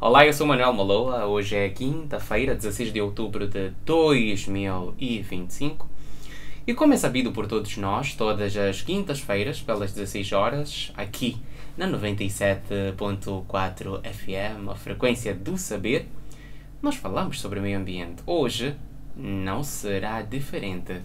Olá, eu sou Manuel Maloa. Hoje é quinta-feira, 16 de outubro de 2025. E como é sabido por todos nós, todas as quintas-feiras, pelas 16 horas, aqui na 97.4 FM, a frequência do saber, nós falamos sobre o meio ambiente. Hoje não será diferente.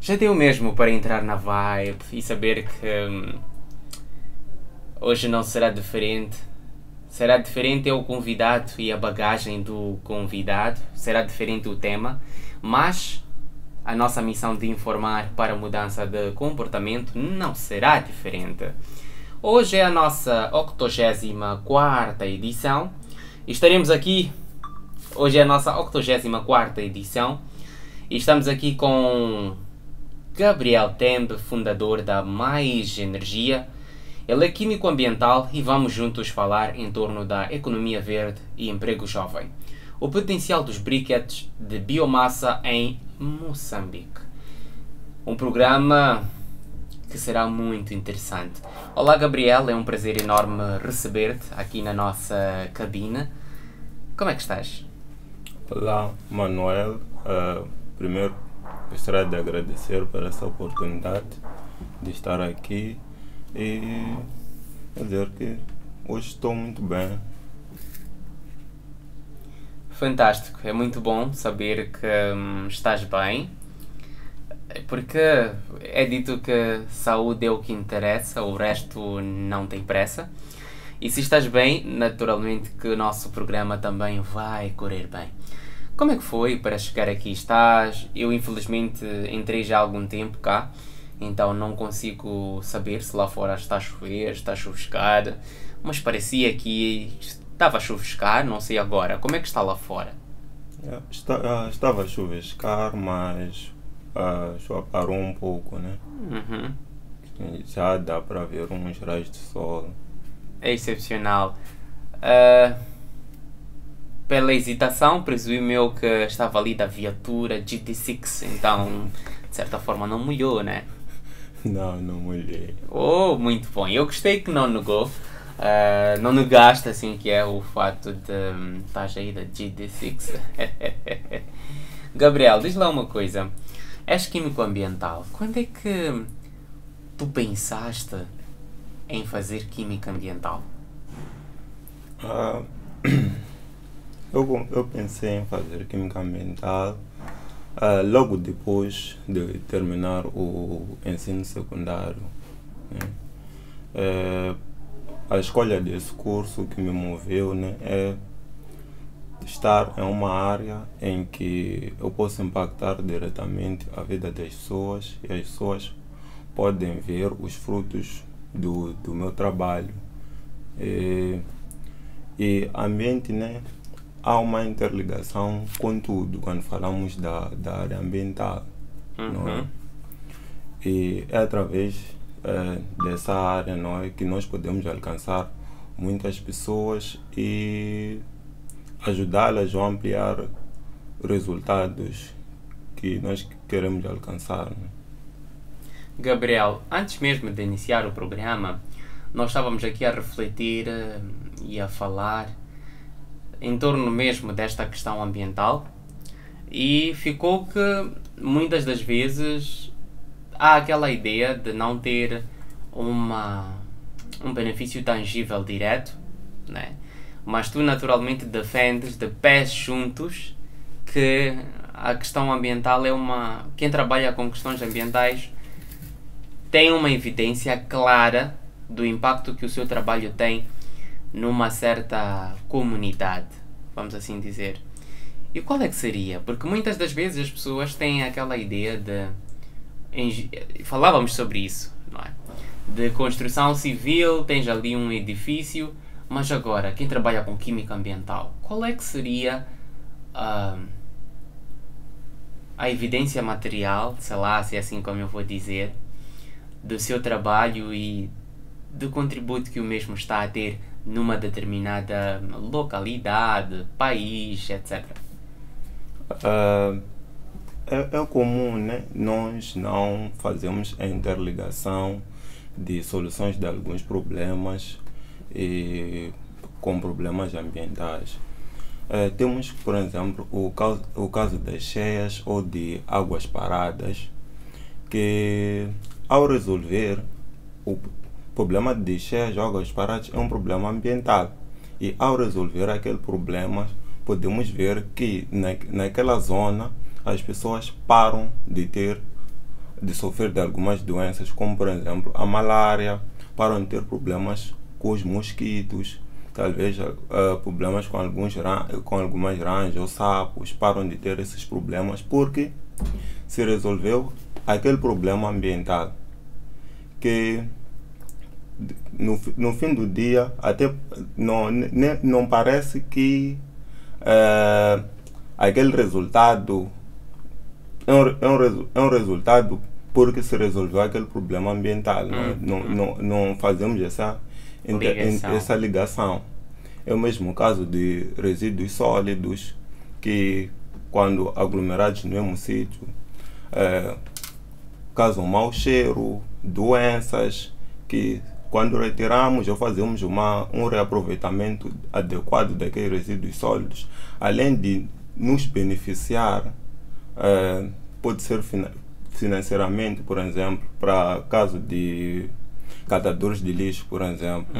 Já deu mesmo para entrar na vibe e saber que hoje não será diferente. Será diferente é o convidado e a bagagem do convidado, será diferente o tema, mas a nossa missão de informar para a mudança de comportamento não será diferente. Hoje é a nossa 84ª edição e estaremos aqui. Hoje é a nossa 84ª edição e estamos aqui com Gabriel Tembe, fundador da Mais Energia. Ele é químico ambiental e vamos juntos falar em torno da economia verde e emprego jovem. O potencial dos briquetes de biomassa em Moçambique. Um programa que será muito interessante. Olá Gabriel, é um prazer enorme receber-te aqui na nossa cabine. Como é que estás? Olá Manuel, primeiro gostaria de agradecer por essa oportunidade de estar aqui e dizer que hoje estou muito bem. Fantástico, é muito bom saber que estás bem, porque é dito que saúde é o que interessa, o resto não tem pressa. E se estás bem, naturalmente que o nosso programa também vai correr bem. Como é que foi para chegar aqui? Eu infelizmente entrei já há algum tempo cá, então não consigo saber se lá fora está a chover, está a chuviscar, mas parecia que estava a chuviscar, não sei agora. Como é que está lá fora? Estava a chuviscar, mas já parou um pouco, né? Uhum. Já dá para ver uns raios de sol. É excepcional. Pela hesitação, presumo eu que estava ali da viatura GT6, então de certa forma não molhou, né? Não molhei. Oh, muito bom. Eu gostei que não negou. Não negaste assim que é o fato de estás aí da GT6. Gabriel, diz lá uma coisa. És químico ambiental. Quando é que tu pensaste em fazer química ambiental? Eu pensei em fazer química ambiental logo depois de terminar o ensino secundário, né? A escolha desse curso que me moveu, né, é estar em uma área em que eu posso impactar diretamente a vida das pessoas e as pessoas podem ver os frutos do meu trabalho. E ambiente, né? Há uma interligação com tudo quando falamos da área ambiental, não é? E é através dessa área, não é, que nós podemos alcançar muitas pessoas e ajudá-las a ampliar resultados que nós queremos alcançar, né? Gabriel, antes mesmo de iniciar o programa, nós estávamos aqui a refletir e a falar em torno mesmo desta questão ambiental e ficou que muitas das vezes há aquela ideia de não ter um benefício tangível direto, né? Mas tu naturalmente defendes de pés juntos que a questão ambiental é quem trabalha com questões ambientais tem uma evidência clara do impacto que o seu trabalho tem numa certa comunidade, vamos assim dizer. E qual é que seria? Porque muitas das vezes as pessoas têm aquela ideia de... Falávamos sobre isso, não é? De construção civil, tens ali um edifício, mas agora, quem trabalha com química ambiental, qual é que seria a evidência material, sei lá, se é assim como eu vou dizer, do seu trabalho e do contributo que o mesmo está a ter numa determinada localidade, país, etc. É comum, né? Nós não fazemos a interligação de soluções de alguns problemas com problemas ambientais. Temos, por exemplo, o caso das cheias ou de águas paradas, que ao resolver o problema de cheias ou águas paradas é um problema ambiental. E ao resolver aquele problema, podemos ver que naquela zona as pessoas param de sofrer de algumas doenças, como por exemplo a malária, param de ter problemas com os mosquitos, talvez problemas com algumas ranhas ou sapos, param de ter esses problemas porque se resolveu aquele problema ambiental, que no fim do dia até não parece que aquele resultado é um resultado porque se resolveu aquele problema ambiental. Não fazemos essa ligação. É o mesmo caso de resíduos sólidos, que quando aglomerados no mesmo sítio causam mau cheiro, doenças, que quando retiramos ou fazemos um reaproveitamento adequado daqueles resíduos sólidos, além de nos beneficiar, pode ser financeiramente, por exemplo, para caso de catadores de lixo, por exemplo,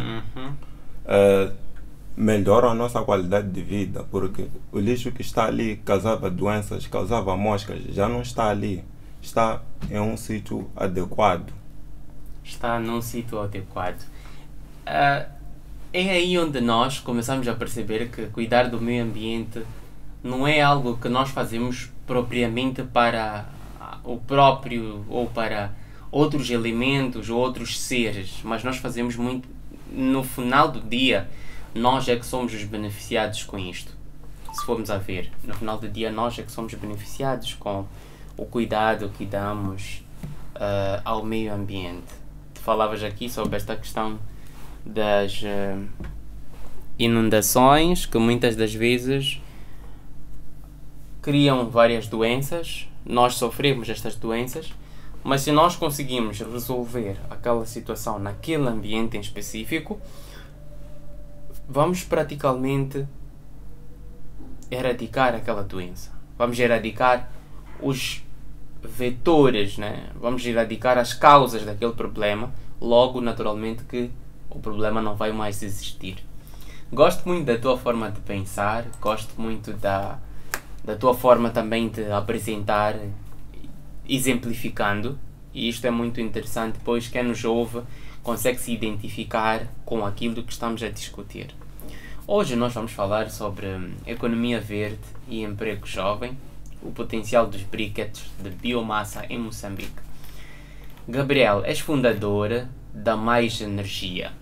melhora a nossa qualidade de vida, porque o lixo que está ali causava doenças, causava moscas, já não está ali, está em um sítio adequado. Está num sítio adequado. É aí onde nós começamos a perceber que cuidar do meio ambiente não é algo que nós fazemos propriamente para o próprio ou para outros elementos ou outros seres, mas nós fazemos muito. No final do dia, nós é que somos os beneficiados com isto. Se formos a ver, no final do dia, nós é que somos beneficiados com o cuidado que damos ao meio ambiente. Tu falavas aqui sobre esta questão das inundações, que muitas das vezes criam várias doenças. Nós sofremos estas doenças, mas se nós conseguimos resolver aquela situação naquele ambiente em específico, vamos praticamente erradicar aquela doença. Vamos erradicar os vetores, né? Vamos erradicar as causas daquele problema, logo, naturalmente, que o problema não vai mais existir. Gosto muito da tua forma de pensar, gosto muito da tua forma também de apresentar, exemplificando, e isto é muito interessante, pois quem nos ouve consegue se identificar com aquilo que estamos a discutir. Hoje nós vamos falar sobre economia verde e emprego jovem, o potencial dos briquetes de biomassa em Moçambique. Gabriel, és fundadora da Mais Energia.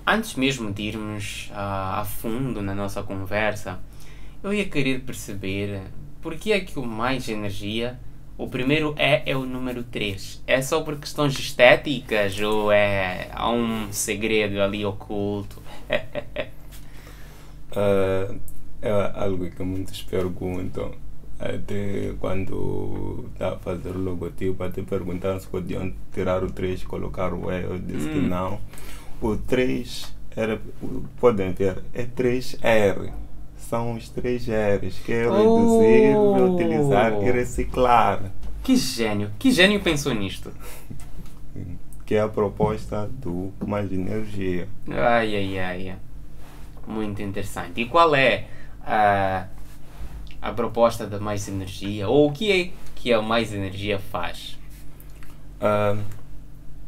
Antes mesmo de irmos a fundo na nossa conversa, eu ia querer perceber por que é que o Mais Energia, o primeiro é o número 3. É só por questões estéticas ou há um segredo ali oculto? É algo que muitos perguntam. Até quando estava a fazer o logotipo, até perguntaram se podiam tirar o 3 e colocar o E. Eu disse que não. O 3 podem ver, é 3R. São os 3 R's, que é reduzir, reutilizar e reciclar. Que gênio pensou nisto? Que é a proposta do Mais Energia. Ai. Muito interessante. E qual é a proposta da Mais Energia? Ou o que é que a Mais Energia faz?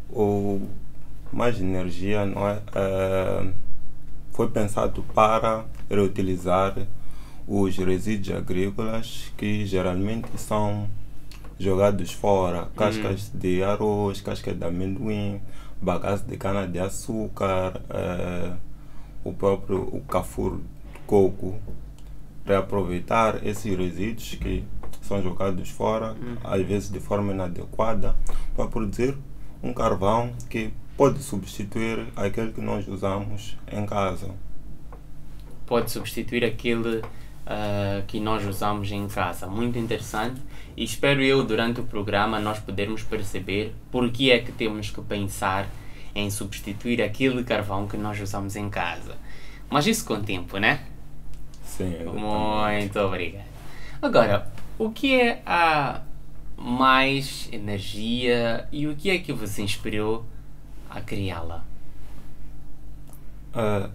O Mais Energia não foi pensado para reutilizar os resíduos agrícolas que geralmente são jogados fora. Cascas de arroz, cascas de amendoim, bagaço de cana-de-açúcar, o cafur de coco. Reaproveitar esses resíduos que são jogados fora, às vezes de forma inadequada, para produzir um carvão que pode substituir aquele que nós usamos em casa. Pode substituir aquele que nós usamos em casa. Muito interessante, e espero eu durante o programa nós podermos perceber porque é que temos que pensar em substituir aquele carvão que nós usamos em casa. Mas isso com o tempo, né? Sim, exatamente. Muito obrigado. Agora, o que é a mais energia e o que é que vos inspirou a criá-la?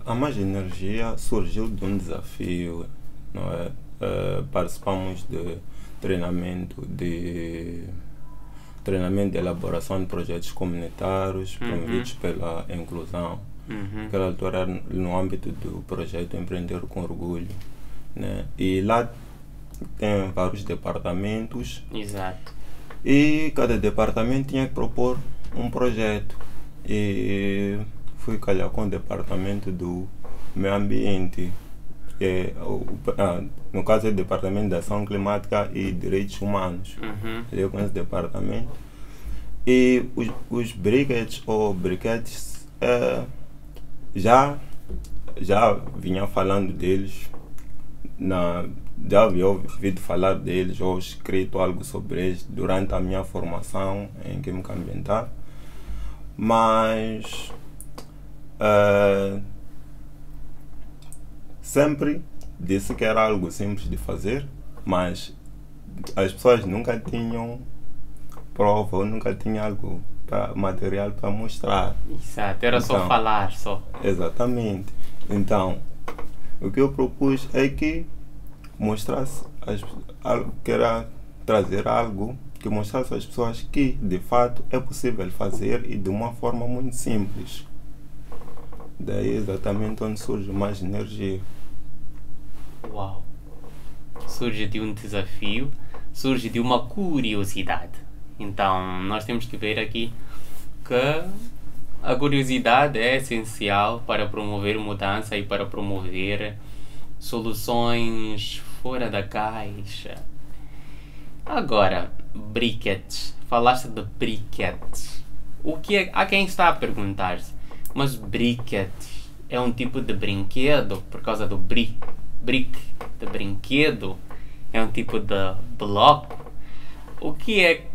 A mais energia surgiu de um desafio, não é? Participamos de treinamento de elaboração de projetos comunitários promovidos pela inclusão. Naquela altura era no âmbito do projeto Empreender com Orgulho, né? E lá tem vários departamentos. Exato. E cada departamento tinha que propor um projeto. E fui calhar com o departamento do meio ambiente. No caso é o departamento de ação climática e direitos humanos. Eu com esse departamento. E os briquetes ou briquetes já vinha falando deles, já havia ouvido falar deles ou escrito algo sobre eles durante a minha formação em Química Ambiental, mas sempre disse que era algo simples de fazer, mas as pessoas nunca tinham prova ou nunca tinham algo material para mostrar. Exato, era só falar só. Exatamente. Então, o que eu propus é que mostrasse que era trazer algo que mostrasse às pessoas que de fato é possível fazer e de uma forma muito simples. Daí exatamente onde surge mais energia. Uau! Surge de um desafio, surge de uma curiosidade. Então, nós temos que ver aqui que a curiosidade é essencial para promover mudança e para promover soluções fora da caixa. Agora, briquetes. Falaste de briquetes. O que é? Há quem está a perguntar-se, mas briquetes é um tipo de brinquedo por causa do brick de brinquedo? É um tipo de bloco? O que é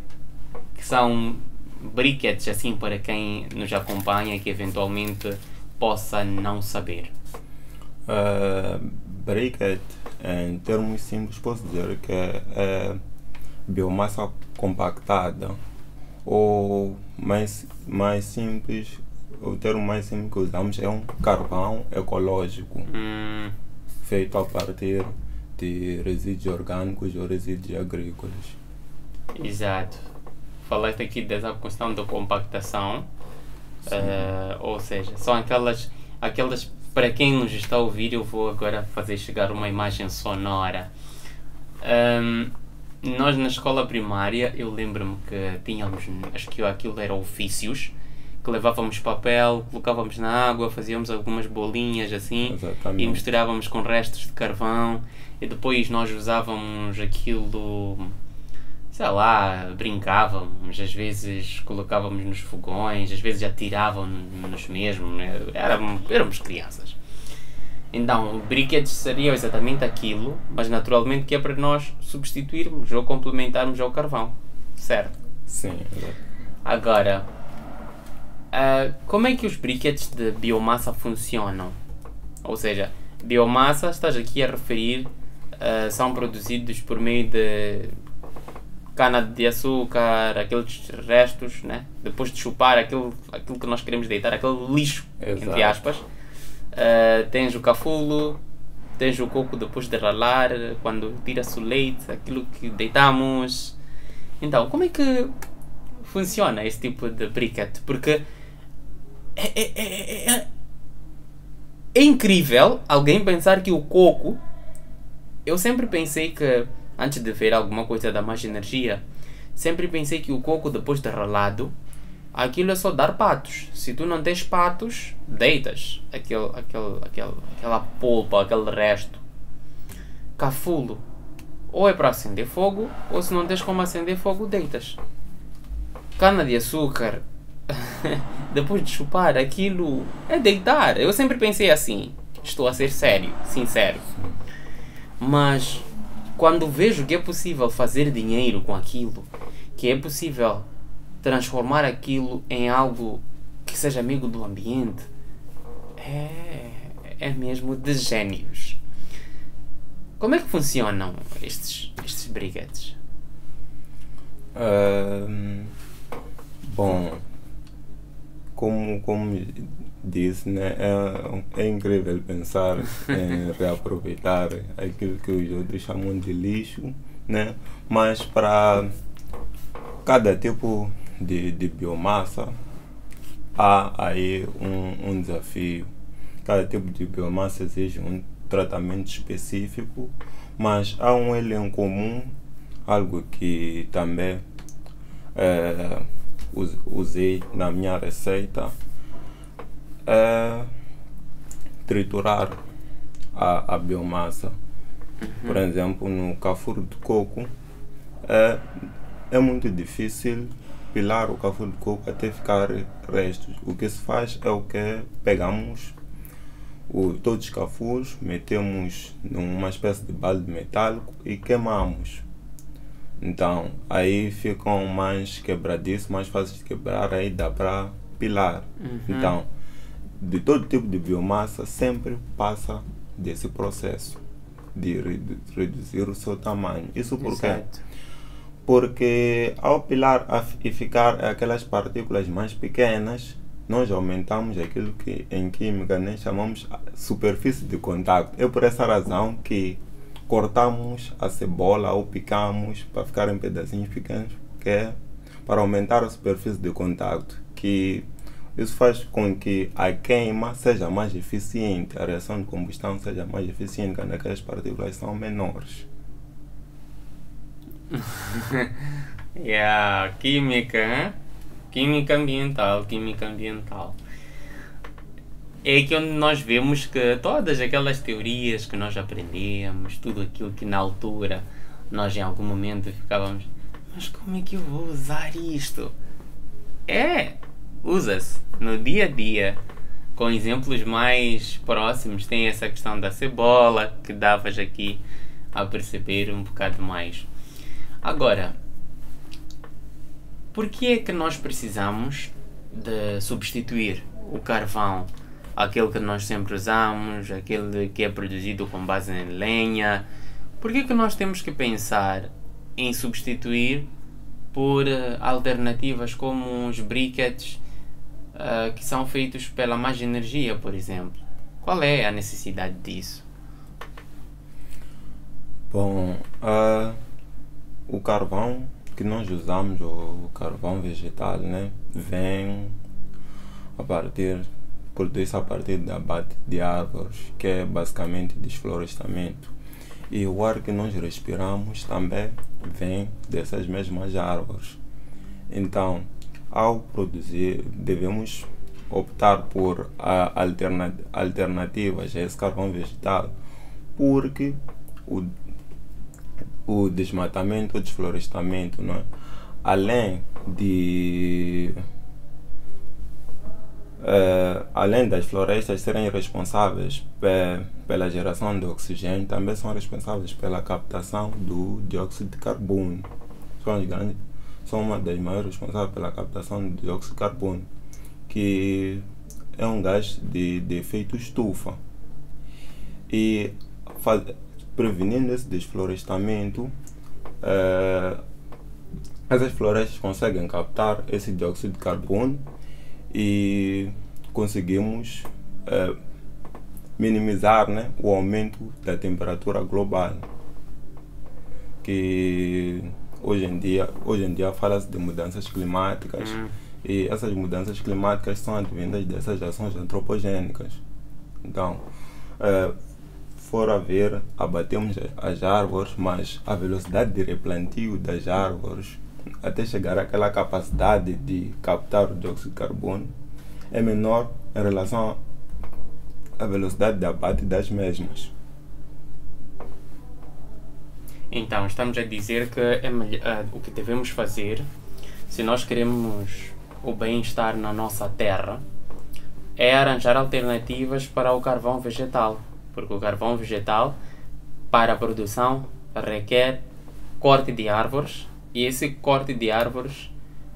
que são briquetes, assim, para quem nos acompanha e que eventualmente possa não saber? Briquete, em termos simples, posso dizer que é biomassa compactada, ou mais simples, o termo mais simples que usamos é um carvão ecológico, feito a partir de resíduos orgânicos ou resíduos agrícolas. Exato. Falaste aqui dessa questão da compactação, ou seja, são aquelas, para quem nos está a ouvir, eu vou agora fazer chegar uma imagem sonora. Nós na escola primária, eu lembro-me que tínhamos, acho que aquilo era ofícios, que levávamos papel, colocávamos na água, fazíamos algumas bolinhas assim. Exatamente. E misturávamos com restos de carvão, e depois nós usávamos aquilo, sei lá, brincávamos, às vezes colocávamos nos fogões, às vezes atirávamos mesmo, éramos crianças. Então, briquetes seria exatamente aquilo, mas naturalmente que é para nós substituirmos ou complementarmos ao carvão, certo? Sim, exato. Agora, como é que os briquetes de biomassa funcionam? Ou seja, biomassa, estás aqui a referir, são produzidos por meio de cana de açúcar, aqueles restos, né? Depois de chupar aquilo que nós queremos deitar, aquele lixo, Exato. entre aspas. Tens o cafulo, tens o coco depois de ralar, quando tira-se o leite, aquilo que deitamos. Então, como é que funciona esse tipo de briquete? Porque é incrível alguém pensar que o coco... Eu sempre pensei que, antes de ver alguma coisa da mais energia, sempre pensei que o coco, depois de ralado, aquilo é só dar patos. Se tu não tens patos, deitas aquela polpa, aquele resto. Cafulo, ou é para acender fogo, ou se não tens como acender fogo, deitas. Cana de açúcar, depois de chupar, aquilo é deitar. Eu sempre pensei assim, estou a ser sério, sincero. Mas quando vejo que é possível fazer dinheiro com aquilo, que é possível transformar aquilo em algo que seja amigo do ambiente, é mesmo de gênios. Como é que funcionam estes briquetes? Bom, como disse, né, é incrível pensar em reaproveitar aquilo que os outros chamam de lixo, né? Mas para cada tipo de biomassa há aí um desafio. Cada tipo de biomassa exige um tratamento específico, mas há um elo em comum, algo que também usei na minha receita, é triturar a biomassa. Por exemplo, no cafuro de coco, é muito difícil pilar o cafuro de coco até ficar restos. O que se faz é o que pegamos todos os cafuros, metemos numa espécie de balde metálico e queimamos. Então, aí ficam mais quebradiços, mais fáceis de quebrar, aí dá para pilar. Então, de todo tipo de biomassa, sempre passa desse processo de reduzir o seu tamanho. Isso por quê? Porque ao pilar e ficar aquelas partículas mais pequenas, nós aumentamos aquilo que em química, né, chamamos superfície de contato. É por essa razão que cortamos a cebola ou picamos para ficar em pedacinhos pequenos, que é para aumentar a superfície de contato, que isso faz com que a queima seja mais eficiente, a reação de combustão seja mais eficiente quando aquelas partículas são menores. Química, hein? Química ambiental, química ambiental. É aqui onde nós vemos que todas aquelas teorias que nós aprendemos, tudo aquilo que na altura nós em algum momento ficávamos, mas como é que eu vou usar isto? Usa-se no dia a dia. Com exemplos mais próximos, tem essa questão da cebola, que davas aqui a perceber um bocado mais. Agora, por que é que nós precisamos de substituir o carvão, aquele que nós sempre usamos, aquele que é produzido com base em lenha? Por que é que nós temos que pensar em substituir por alternativas como os briquetes que são feitos pela mais energia, por exemplo? Qual é a necessidade disso? Bom, o carvão que nós usamos, o carvão vegetal, né, vem produz a partir da abate de árvores, que é basicamente desflorestamento. E o ar que nós respiramos também vem dessas mesmas árvores. Então, ao produzir, devemos optar por alternativas a esse carvão vegetal, porque o desmatamento, o desflorestamento, não é? Além das florestas serem responsáveis pela geração de oxigênio, também são responsáveis pela captação do dióxido de carbono. São uma das maiores responsáveis pela captação do dióxido de carbono, que é um gás de efeito estufa. E prevenindo esse desflorestamento, essas florestas conseguem captar esse dióxido de carbono e conseguimos minimizar, né, o aumento da temperatura global, que hoje em dia fala-se de mudanças climáticas, e essas mudanças climáticas são advindas dessas ações antropogênicas. Então, fora ver, abatemos as árvores, mas a velocidade de replantio das árvores até chegar àquela capacidade de captar o dióxido de carbono é menor em relação à velocidade de abate das mesmas. Então, estamos a dizer que o que devemos fazer, se nós queremos o bem-estar na nossa terra é arranjar alternativas para o carvão vegetal, porque o carvão vegetal, para a produção, requer corte de árvores, e esse corte de árvores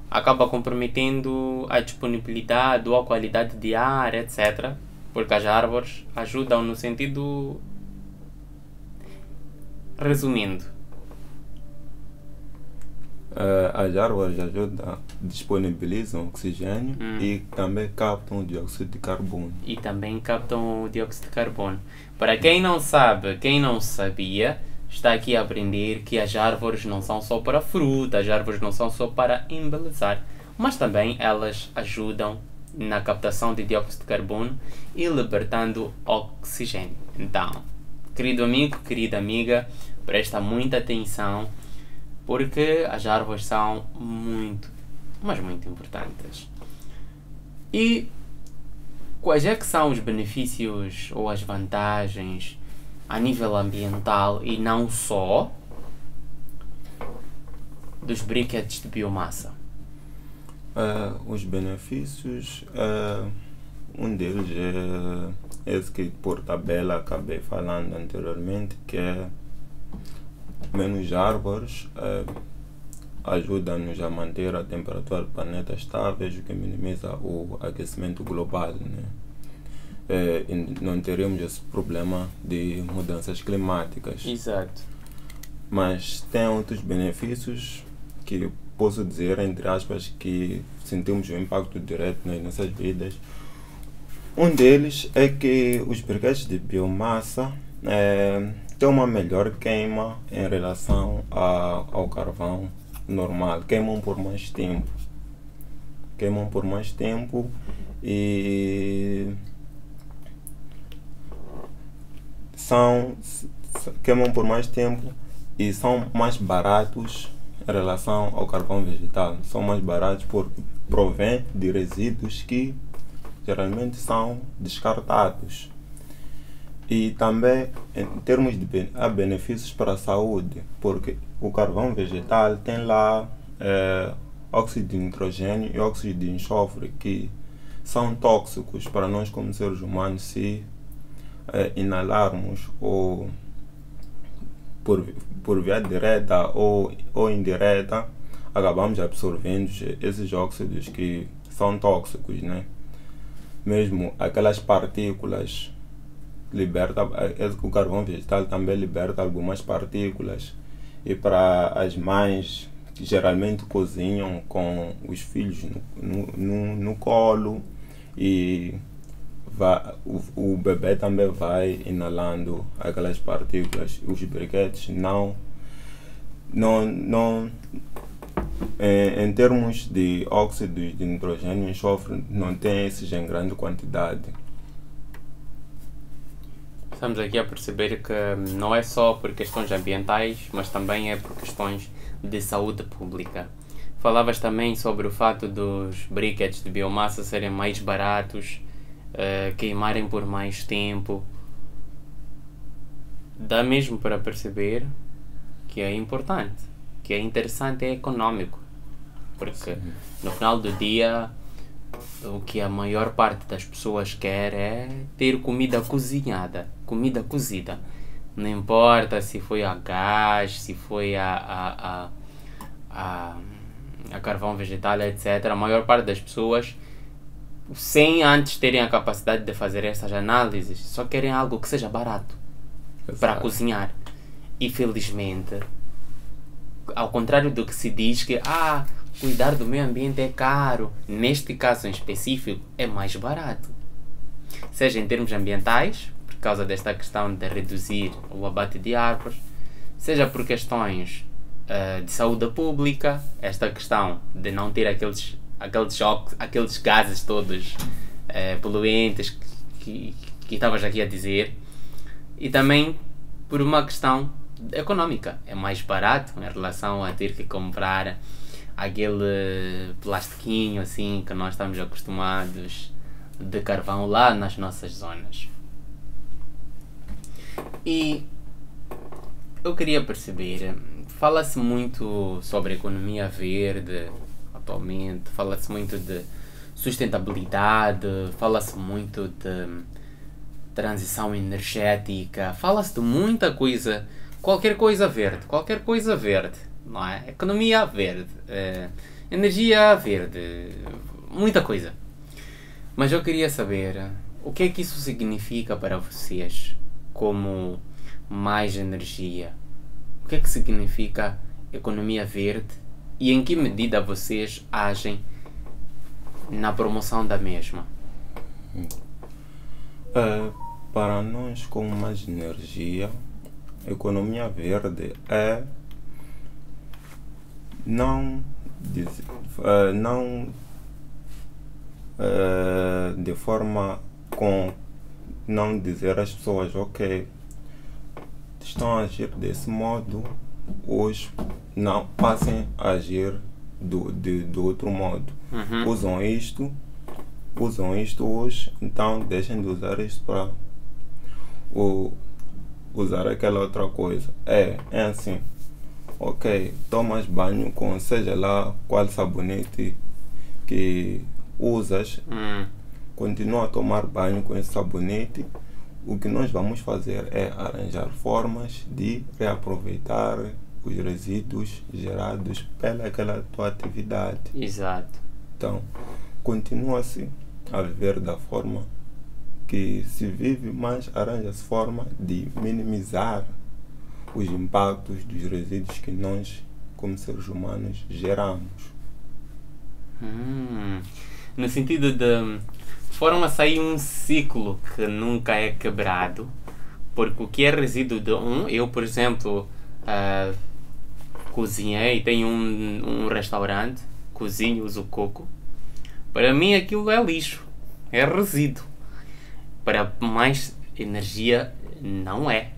acaba comprometendo a disponibilidade ou a qualidade de ar, etc. Porque as árvores ajudam no sentido... Resumindo, as árvores ajudam, disponibilizam oxigênio e também captam o dióxido de carbono. e também captam o dióxido de carbono. Para quem não sabe, quem não sabia, está aqui a aprender que as árvores não são só para fruta, as árvores não são só para embelezar, mas também elas ajudam na captação de dióxido de carbono e libertando oxigênio. Então, querido amigo, querida amiga, presta muita atenção, porque as árvores são muito, mas muito importantes. E quais é que são os benefícios ou as vantagens a nível ambiental e não só dos briquetes de biomassa? Os benefícios, um deles é esse que por tabela acabei falando anteriormente, que é menos árvores, ajuda-nos a manter a temperatura do planeta estável, o que minimiza o aquecimento global, né? E não teremos esse problema de mudanças climáticas. Exato. Mas tem outros benefícios que posso dizer, entre aspas, que sentimos o impacto direto nas nossas vidas. Um deles é que os briquetes de biomassa têm uma melhor queima em relação ao carvão normal. Queimam por mais tempo. E queimam por mais tempo e são mais baratos em relação ao carvão vegetal. São mais baratos porque provém de resíduos que geralmente são descartados. E também, em termos de benefícios para a saúde, porque o carvão vegetal tem lá óxido de nitrogênio e óxido de enxofre, que são tóxicos para nós como seres humanos se inalarmos ou por via direta ou indireta, acabamos absorvendo esses óxidos que são tóxicos, né? Mesmo aquelas partículas o carvão vegetal também liberta algumas partículas, e para as mães que geralmente cozinham com os filhos no colo, e o bebê também vai inalando aquelas partículas. Os briquetes não em termos de óxidos de nitrogênio e enxofre, não tem esses em grande quantidade. Estamos aqui a perceber que não é só por questões ambientais, mas também é por questões de saúde pública. Falavas também sobre o fato dos briquetes de biomassa serem mais baratos, queimarem por mais tempo. Dá mesmo para perceber que é importante, que é interessante, é econômico. Porque no final do dia, o que a maior parte das pessoas quer é ter comida cozinhada, comida cozida. Não importa se foi a gás, se foi a carvão vegetal, etc. A maior parte das pessoas, sem antes terem a capacidade de fazer essas análises, só querem algo que seja barato para cozinhar. E felizmente, ao contrário do que se diz que cuidar do meio ambiente é caro, neste caso em específico é mais barato. Seja em termos ambientais, por causa desta questão de reduzir o abate de árvores, seja por questões de saúde pública, esta questão de não ter aqueles gases todos poluentes que estavas aqui a dizer, e também por uma questão econômica. É mais barato em relação a ter que comprar aquele plastiquinho assim que nós estamos acostumados de carvão lá nas nossas zonas. E eu queria perceber, fala-se muito sobre economia verde, atualmente. Fala-se muito de sustentabilidade, fala-se muito de transição energética, fala-se de muita coisa, qualquer coisa verde, não é? Economia verde, energia verde, muita coisa. Mas eu queria saber o que é que isso significa para vocês como mais energia? O que é que significa economia verde e em que medida vocês agem na promoção da mesma? Para nós, como mais energia, economia verde é não de forma com não dizer às pessoas, ok, estão a agir desse modo, hoje não passem a agir do outro modo. Usam isto hoje, então deixem de usar isto para usar aquela outra coisa. É assim, ok, tomas banho com seja lá qual sabonete que usas, continua a tomar banho com esse sabonete. O que nós vamos fazer é arranjar formas de reaproveitar os resíduos gerados pelaquela tua atividade. Exato. Então, continua-se a viver da forma que se vive, mas arranja-se forma de minimizar os impactos dos resíduos que nós, como seres humanos, geramos. No sentido de forma a sair um ciclo que nunca é quebrado, porque o que é resíduo de eu, por exemplo, cozinhei, tenho um restaurante, cozinho, uso coco, para mim aquilo é lixo, é resíduo. Para mais energia não é.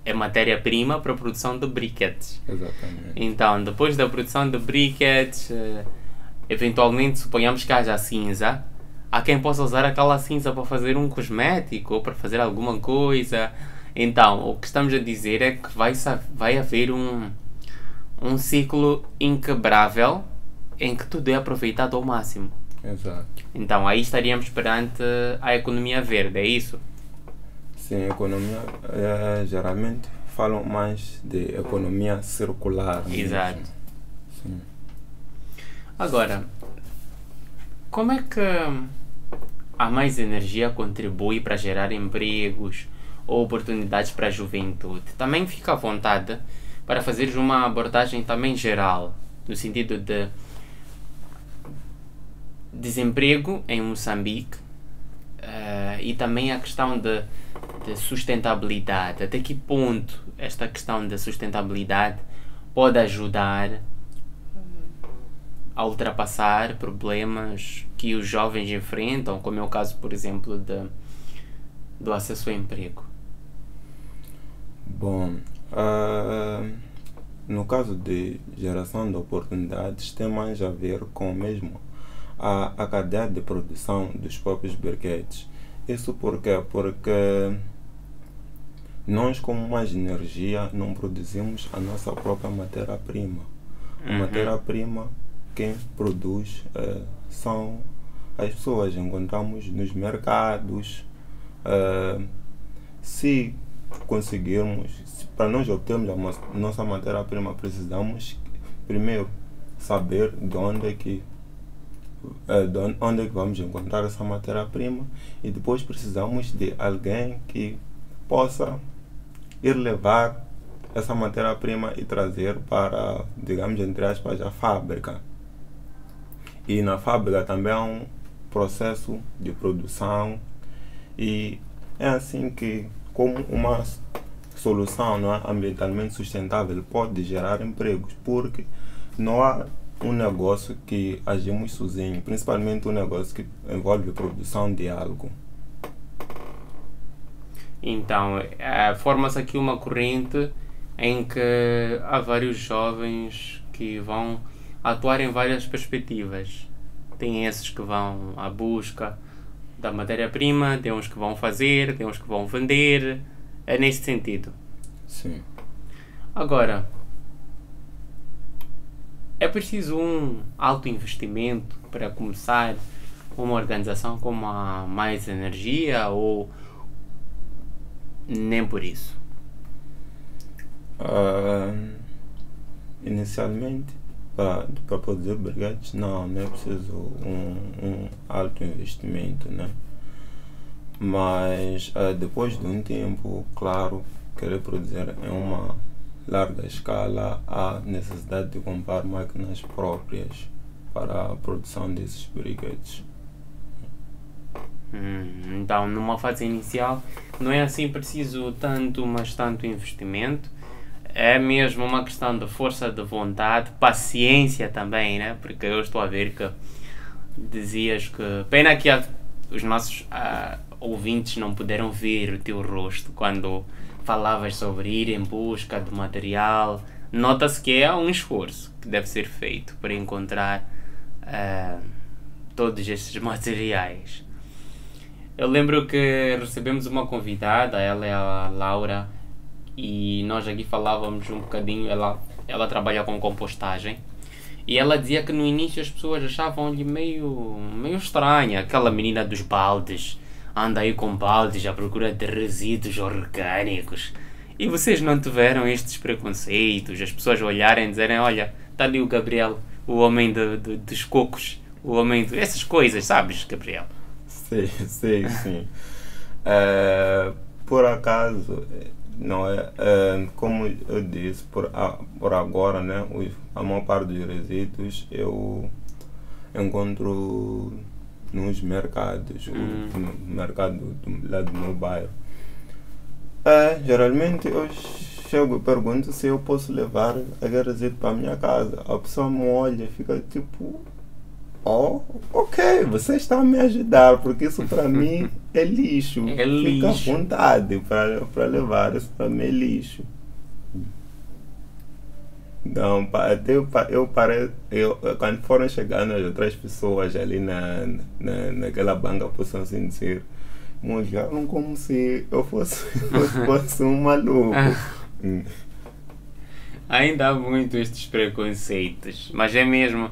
É matéria-prima para a produção de briquetes. Exatamente. Então, depois da produção de briquetes, eventualmente suponhamos que haja cinza, há quem possa usar aquela cinza para fazer um cosmético ou para fazer alguma coisa. Então, o que estamos a dizer é que vai haver um ciclo inquebrável em que tudo é aproveitado ao máximo. Exato. Então, aí estaríamos perante a economia verde, é isso? Sim, economia, geralmente falam mais de economia circular. Exato. Mesmo. Sim. Agora, como é que a mais energia contribui para gerar empregos ou oportunidades para a juventude? Também fica à vontade para fazeres uma abordagem também geral, no sentido de desemprego em Moçambique e também a questão de sustentabilidade. Até que ponto esta questão da sustentabilidade pode ajudar a ultrapassar problemas que os jovens enfrentam, como é o caso, por exemplo, do acesso ao emprego? Bom, no caso de geração de oportunidades, tem mais a ver com mesmo a cadeia de produção dos próprios briquetes. Isso por quê? Porque nós, como mais energia, não produzimos a nossa própria matéria-prima. A matéria-prima, quem produz são as pessoas. Encontramos nos mercados. Se conseguirmos, para nós obtermos a nossa matéria-prima, precisamos primeiro saber de onde é que vamos encontrar essa matéria-prima, e depois precisamos de alguém que possa ir levar essa matéria-prima e trazer para, digamos, entre aspas, a fábrica. E na fábrica também há um processo de produção, e é assim que, como uma solução, não é, ambientalmente sustentável, pode gerar empregos, porque não há um negócio que agimos sozinho, principalmente um negócio que envolve a produção de algo. Então, forma-se aqui uma corrente em que há vários jovens que vão atuar em várias perspectivas. Tem esses que vão à busca da matéria-prima, tem uns que vão fazer, tem uns que vão vender. É neste sentido. Sim. Agora, É preciso um alto investimento para começar uma organização com mais energia ou nem por isso? Ah, inicialmente, para produzir brigadetes, não é preciso um alto investimento, né? Mas depois de um tempo, claro, querer produzir em uma larga escala, há necessidade de comprar máquinas próprias para a produção desses brigadetes. Então, numa fase inicial, não é assim preciso tanto, mas tanto investimento. É mesmo uma questão de força de vontade, paciência também, né? Porque eu estou a ver que dizias que... Pena que os nossos ouvintes não puderam ver o teu rosto quando falavas sobre ir em busca de material. Nota-se que é um esforço que deve ser feito para encontrar todos estes materiais. Eu lembro que recebemos uma convidada, ela é a Laura, e nós aqui falávamos um bocadinho, ela trabalha com compostagem, e ela dizia que no início as pessoas achavam-lhe meio estranha, aquela menina dos baldes, anda aí com baldes à procura de resíduos orgânicos. E vocês não tiveram estes preconceitos, as pessoas olharem e dizerem, olha, está ali o Gabriel, o homem dos cocos, o homem de... essas coisas, sabes, Gabriel? Sim. Por acaso, não é, como eu disse, por agora, né, a maior parte dos resíduos eu encontro nos mercados, no mercado lá do meu bairro. Geralmente eu chego e pergunto se eu posso levar aquele resíduo para a minha casa. A pessoa me olha e fica tipo... Oh, ok, você está a me ajudar, porque isso para mim é lixo. É Fica lixo. à vontade para levar, isso para mim é lixo. Não, quando foram chegando as outras pessoas ali naquela banca, possam assim dizer, me olharam como se eu fosse um maluco. Ainda há muito estes preconceitos, mas é mesmo...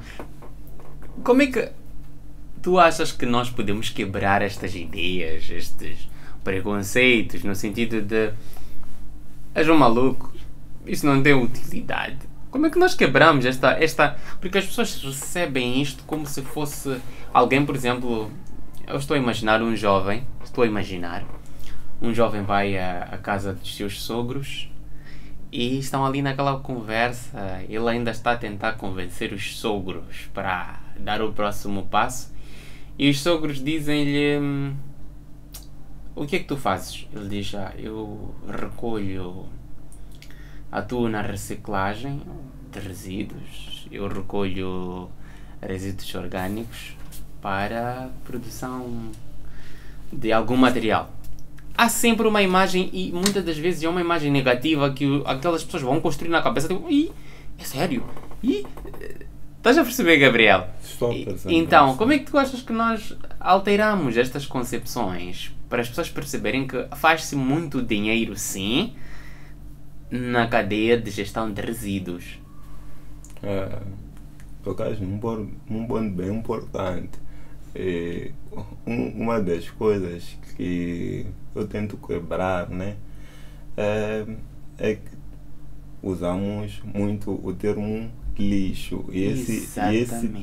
Como é que tu achas que nós podemos quebrar estas ideias, estes preconceitos, no sentido de és um maluco, isso não tem utilidade? Como é que nós quebramos esta... Porque as pessoas recebem isto como se fosse alguém, por exemplo, eu estou a imaginar um jovem vai à casa dos seus sogros e estão ali naquela conversa, ele ainda está a tentar convencer os sogros para dar o próximo passo e os sogros dizem-lhe, o que é que tu fazes? Ele diz, eu atuo na reciclagem de resíduos, eu recolho resíduos orgânicos para a produção de algum material. Há sempre uma imagem, e muitas das vezes é uma imagem negativa que aquelas pessoas vão construir na cabeça, tipo, é sério? Estás a perceber, Gabriel? Estou pensando Então, nisso. como é que tu achas que nós alteramos estas concepções para as pessoas perceberem que faz-se muito dinheiro, sim, na cadeia de gestão de resíduos? Tocaste num ponto bem importante. Uma das coisas que eu tento quebrar, né, é que usamos muito o termo lixo e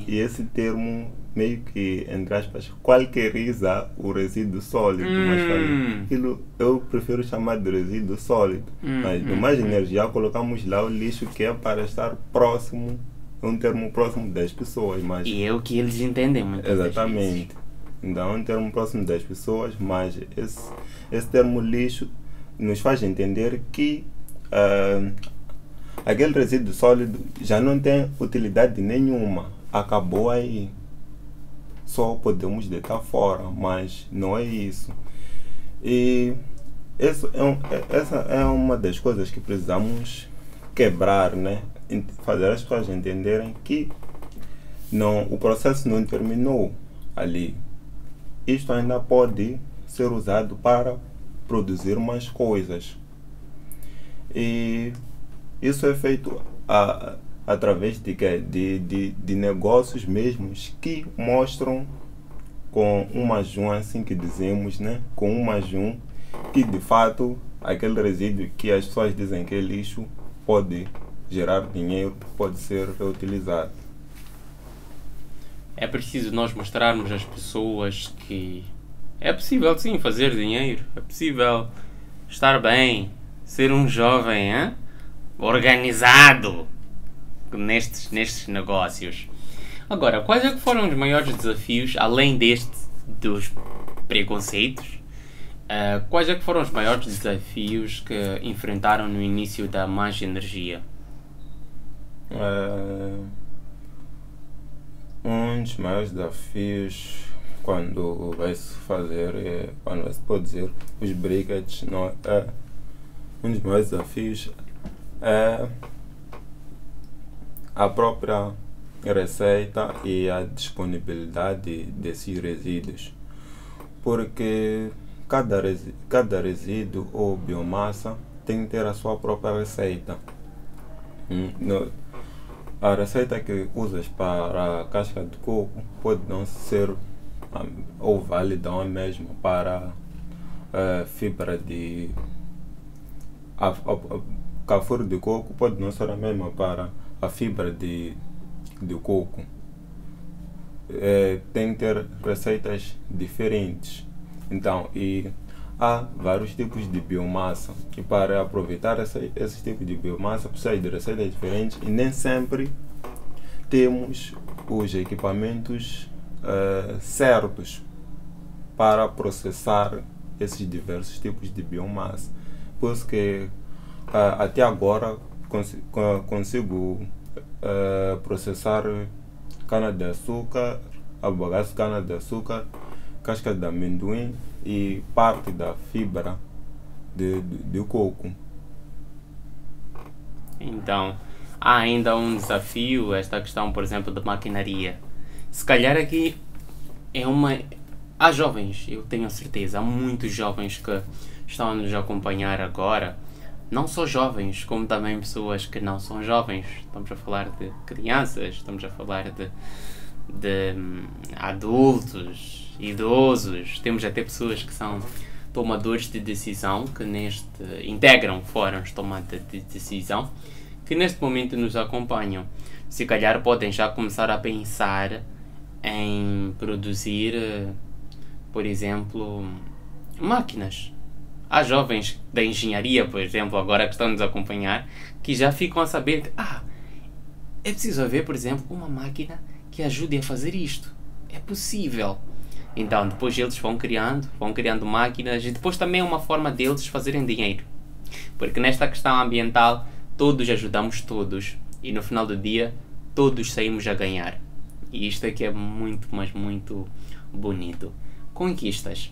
esse termo meio que, entre aspas, qualqueriza o resíduo sólido, mas aquilo eu prefiro chamar de resíduo sólido, mas no mais energia colocamos lá o lixo que é para estar próximo, um termo próximo das pessoas, mas E é o que eles entendem muitas das vezes. exatamente. Então é um termo próximo das pessoas, mas esse termo lixo nos faz entender que aquele resíduo sólido já não tem utilidade nenhuma, acabou aí. Só podemos deitar fora, mas não é isso. E essa é uma das coisas que precisamos quebrar, né? Fazer as pessoas entenderem que o processo não terminou ali. Isto ainda pode ser usado para produzir mais coisas. E isso é feito através de, quê? De negócios mesmos que mostram com uma junção, assim que dizemos, né? Com uma junção que de fato aquele resíduo que as pessoas dizem que é lixo pode gerar dinheiro, pode ser reutilizado. É preciso nós mostrarmos às pessoas que é possível sim fazer dinheiro, é possível estar bem, ser um jovem organizado nestes negócios. Agora, quais é que foram os maiores desafios, além dos preconceitos, quais é que foram os maiores desafios que enfrentaram no início da Mais Energia? Um dos maiores desafios quando vai se fazer, quando vai se produzir os briquettes, um dos maiores desafios é a própria receita e a disponibilidade desses resíduos, porque cada resíduo ou biomassa tem que ter a sua própria receita. A receita que usas para a casca de coco pode não ser ou válida ou mesmo para fibra de cafuro de coco, pode não ser a mesma para a fibra de coco. Tem que ter receitas diferentes. Então, e há vários tipos de biomassa, e para aproveitar esses tipos de biomassa precisa de receitas diferentes, e nem sempre temos os equipamentos certos para processar esses diversos tipos de biomassa. Por isso que até agora consigo processar cana-de-açúcar, bagaço de cana-de-açúcar, casca de amendoim e parte da fibra de coco. Então, há ainda um desafio, esta questão, por exemplo, da maquinaria. Se calhar aqui há jovens, eu tenho a certeza, há muitos jovens que estão a nos acompanhar agora, não só jovens, como também pessoas que não são jovens. Estamos a falar de crianças, estamos a falar de adultos, idosos, temos até pessoas que são tomadores de decisão, que integram fóruns de tomada de decisão, que neste momento nos acompanham. Se calhar podem já começar a pensar em produzir, por exemplo, máquinas. Há jovens da engenharia, por exemplo, agora que estão a nos acompanhar, que já ficam a saber que é preciso haver, por exemplo, uma máquina que ajude a fazer isto. É possível. Então, depois eles vão criando máquinas, e depois também é uma forma deles fazerem dinheiro. Porque nesta questão ambiental, todos ajudamos todos, e no final do dia, todos saímos a ganhar. E isto aqui é muito, mas muito bonito. Conquistas.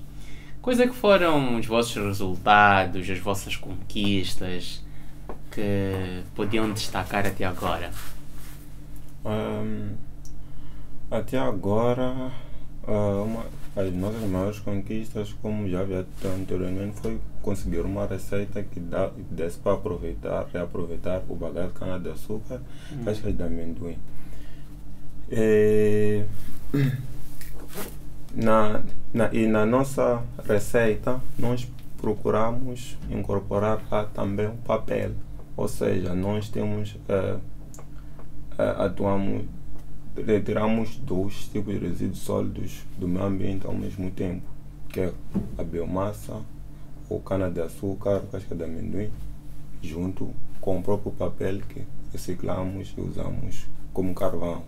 Quais é que foram os vossos resultados, as vossas conquistas que podiam destacar até agora? Até agora, as nossas maiores conquistas, como já havia dito anteriormente, foi conseguir uma receita que desse para reaproveitar o bagaço de cana-de-açúcar, cascas de amendoim. E na nossa receita nós procuramos incorporar também o papel, ou seja, nós temos retiramos 2 tipos de resíduos sólidos do meio ambiente ao mesmo tempo, que é a biomassa, ou cana-de-açúcar, casca de amendoim, junto com o próprio papel que reciclamos e usamos como carvão.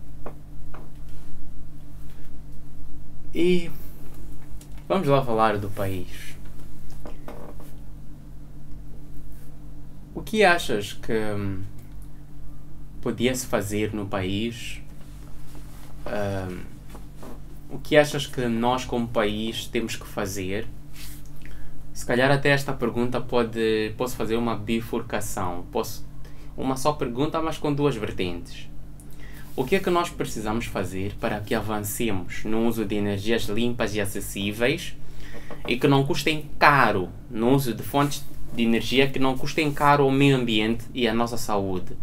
E vamos lá falar do país. O que achas que podia-se fazer no país? O que achas que nós como país temos que fazer? Se calhar até esta pergunta posso fazer uma bifurcação. Uma só pergunta, mas com 2 vertentes. O que é que nós precisamos fazer para que avancemos no uso de energias limpas e acessíveis e que não custem caro, no uso de fontes de energia que não custem caro ao meio ambiente e à nossa saúde?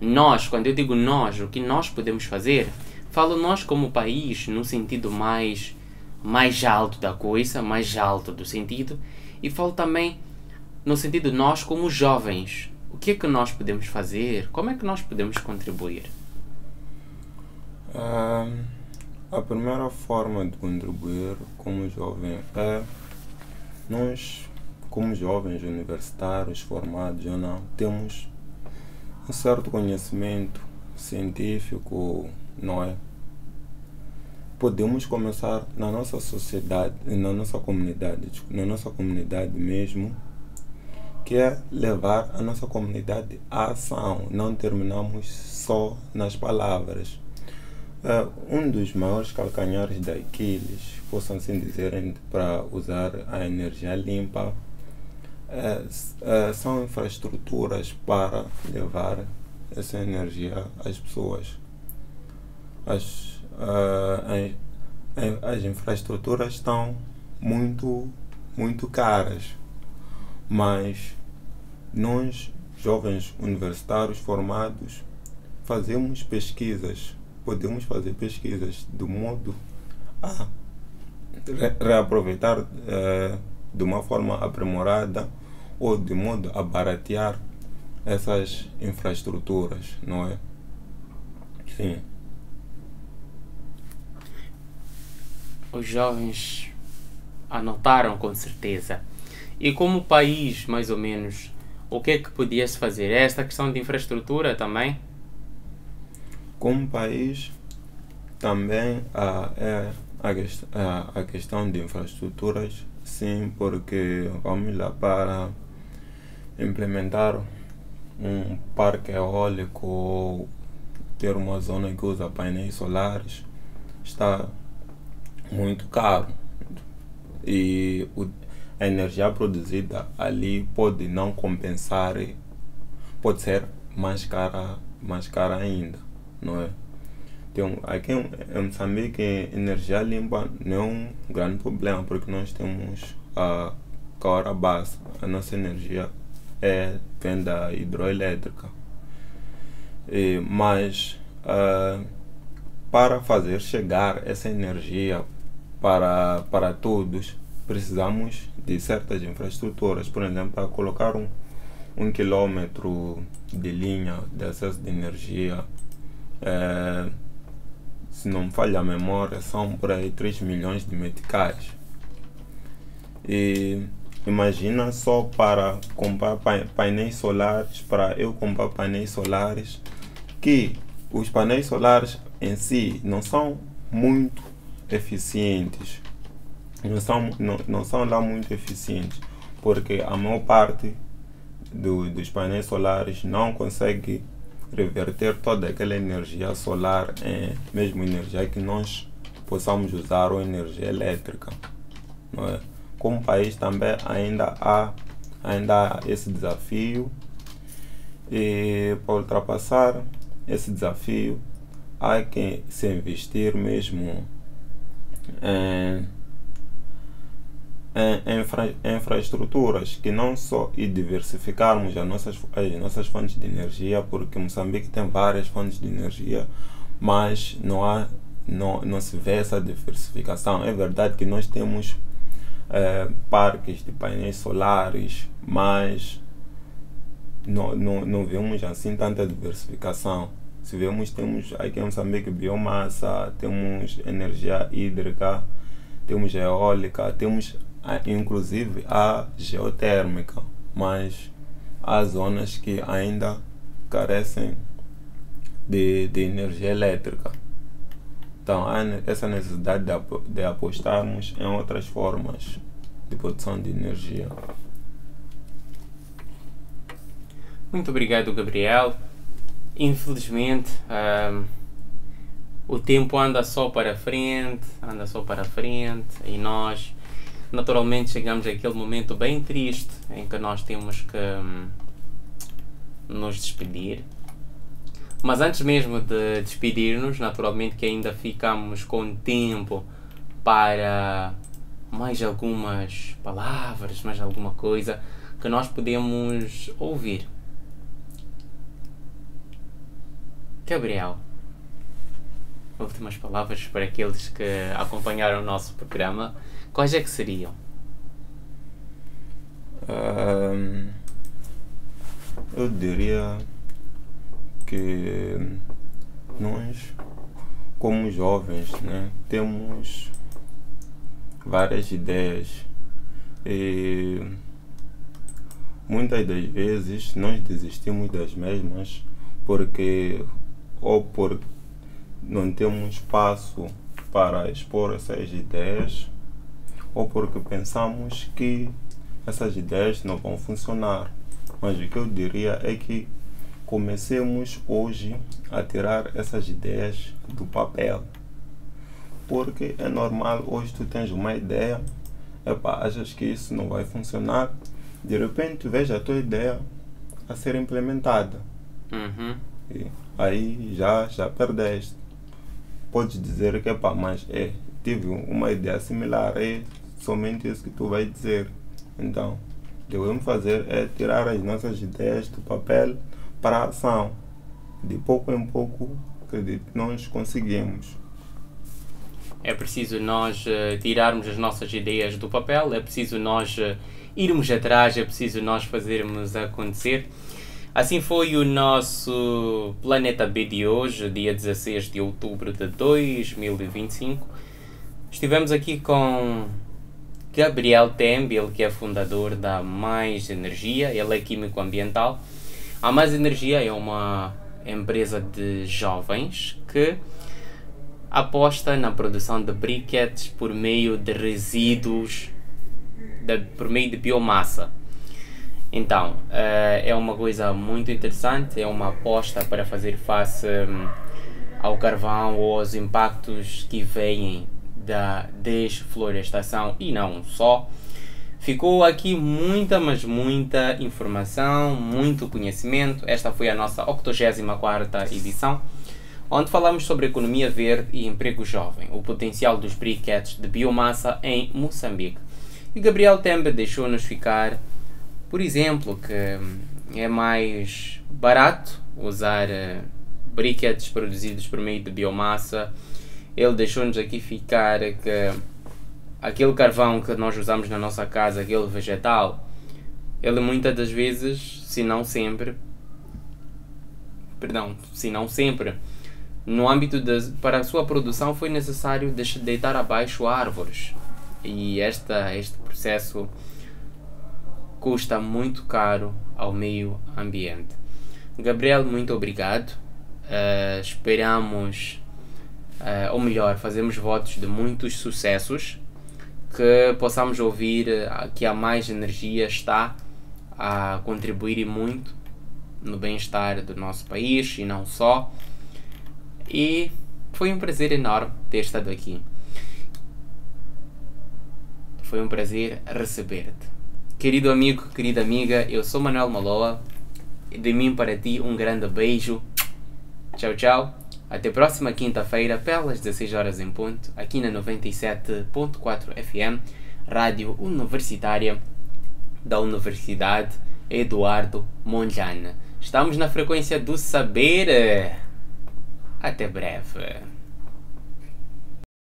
Nós, quando eu digo nós, o que nós podemos fazer, falo nós como país no sentido mais alto da coisa, mais alto do sentido, e falo também no sentido nós como jovens. O que é que nós podemos fazer? Como é que nós podemos contribuir? A primeira forma de contribuir como jovem é nós, como jovens universitários, formados ou não, temos um certo conhecimento científico, não é? Podemos começar na nossa sociedade, na nossa comunidade mesmo, que é levar a nossa comunidade à ação, não terminamos só nas palavras. Um dos maiores calcanhares de Aquiles, possam assim dizer, para usar a energia limpa, são infraestruturas para levar essa energia às pessoas. As infraestruturas estão muito caras, mas nós, jovens universitários formados, podemos fazer pesquisas do modo a reaproveitar de uma forma aprimorada ou de modo a baratear essas infraestruturas, não é? Sim. Os jovens anotaram com certeza. E como país, mais ou menos, o que é que podia-se fazer? É esta questão de infraestrutura também? Como país, também é a questão de infraestruturas, sim, porque vamos lá para implementar um parque eólico ou ter uma zona que usa painéis solares está muito caro e a energia produzida ali pode não compensar, pode ser mais cara ainda, não é? Então, aqui em Moçambique, energia limpa não é um grande problema, porque nós temos a hora base, a nossa energia vem da hidroelétrica. Mas para fazer chegar essa energia para todos, precisamos de certas infraestruturas. Por exemplo, para colocar um quilômetro de linha de acesso de energia, se não me falha a memória, são por aí 3 milhões de meticais. E imagina só para comprar painéis solares, para eu comprar painéis solares, que os painéis solares em si não são muito eficientes. Não são lá muito eficientes, porque a maior parte dos painéis solares não consegue reverter toda aquela energia solar em mesmo energia que nós possamos usar, ou energia elétrica, não é? Como país também ainda há esse desafio, e para ultrapassar esse desafio há que se investir mesmo em infraestruturas, que não só e diversificarmos as nossas fontes de energia, porque Moçambique tem várias fontes de energia, mas não se vê essa diversificação. É verdade que nós temos parques de painéis solares, mas não vemos assim tanta diversificação. Se vemos, temos aqui em Moçambique biomassa, temos energia hídrica, temos eólica, temos inclusive a geotérmica, mas há zonas que ainda carecem de energia elétrica. Então há essa necessidade de apostarmos em outras formas de produção de energia. Muito obrigado, Gabriel. Infelizmente, o tempo anda só para frente, e nós naturalmente chegamos àquele momento bem triste em que nós temos que nos despedir. Mas antes mesmo de despedir-nos, naturalmente que ainda ficamos com tempo para mais algumas palavras, mais alguma coisa que nós podemos ouvir. Gabriel, últimas palavras para aqueles que acompanharam o nosso programa, quais é que seriam? Eu diria que nós, como jovens, né, temos várias ideias e muitas das vezes nós desistimos das mesmas porque ou por não temos espaço para expor essas ideias ou porque pensamos que essas ideias não vão funcionar. Mas o que eu diria é que comecemos hoje a tirar essas ideias do papel. Porque é normal, hoje tu tens uma ideia, achas que isso não vai funcionar, de repente tu vês a tua ideia a ser implementada. E aí já perdeste. Podes dizer que mas tive uma ideia similar, é somente isso que tu vais dizer. Então, o que devemos fazer é tirar as nossas ideias do papel para a ação. De pouco em pouco, acredito que nós conseguimos. É preciso nós tirarmos as nossas ideias do papel, é preciso nós irmos atrás, é preciso nós fazermos acontecer. Assim foi o nosso Planeta B de hoje, dia 16 de outubro de 2025. Estivemos aqui com Gabriel Tembe, ele que é fundador da Mais Energia, ele é químico ambiental. A Mais Energia é uma empresa de jovens que aposta na produção de briquetes por meio de resíduos, por meio de biomassa. Então, é uma coisa muito interessante, é uma aposta para fazer face ao carvão ou aos impactos que vêm da desflorestação e não só. Ficou aqui muita, mas muita informação, muito conhecimento. Esta foi a nossa 84ª edição, onde falamos sobre economia verde e emprego jovem, o potencial dos briquetes de biomassa em Moçambique. E Gabriel Tembe deixou-nos ficar, por exemplo, que é mais barato usar briquetes produzidos por meio de biomassa. Ele deixou-nos aqui ficar que aquele carvão que nós usamos na nossa casa, aquele vegetal, ele muitas das vezes, se não sempre, no âmbito para a sua produção foi necessário deitar abaixo árvores. E este processo custa muito caro ao meio ambiente. Gabriel, muito obrigado. Esperamos, ou melhor, fazemos votos de muitos sucessos, que possamos ouvir que a Mais Energia está a contribuir muito no bem-estar do nosso país e não só. E foi um prazer enorme ter estado aqui. Foi um prazer receber-te. Querido amigo, querida amiga, eu sou Manuel Maloa. De mim para ti um grande beijo. Tchau, tchau. Até próxima quinta-feira, pelas 16 horas em ponto, aqui na 97.4 FM, Rádio Universitária da Universidade Eduardo Mondlane. Estamos na frequência do saber. Até breve.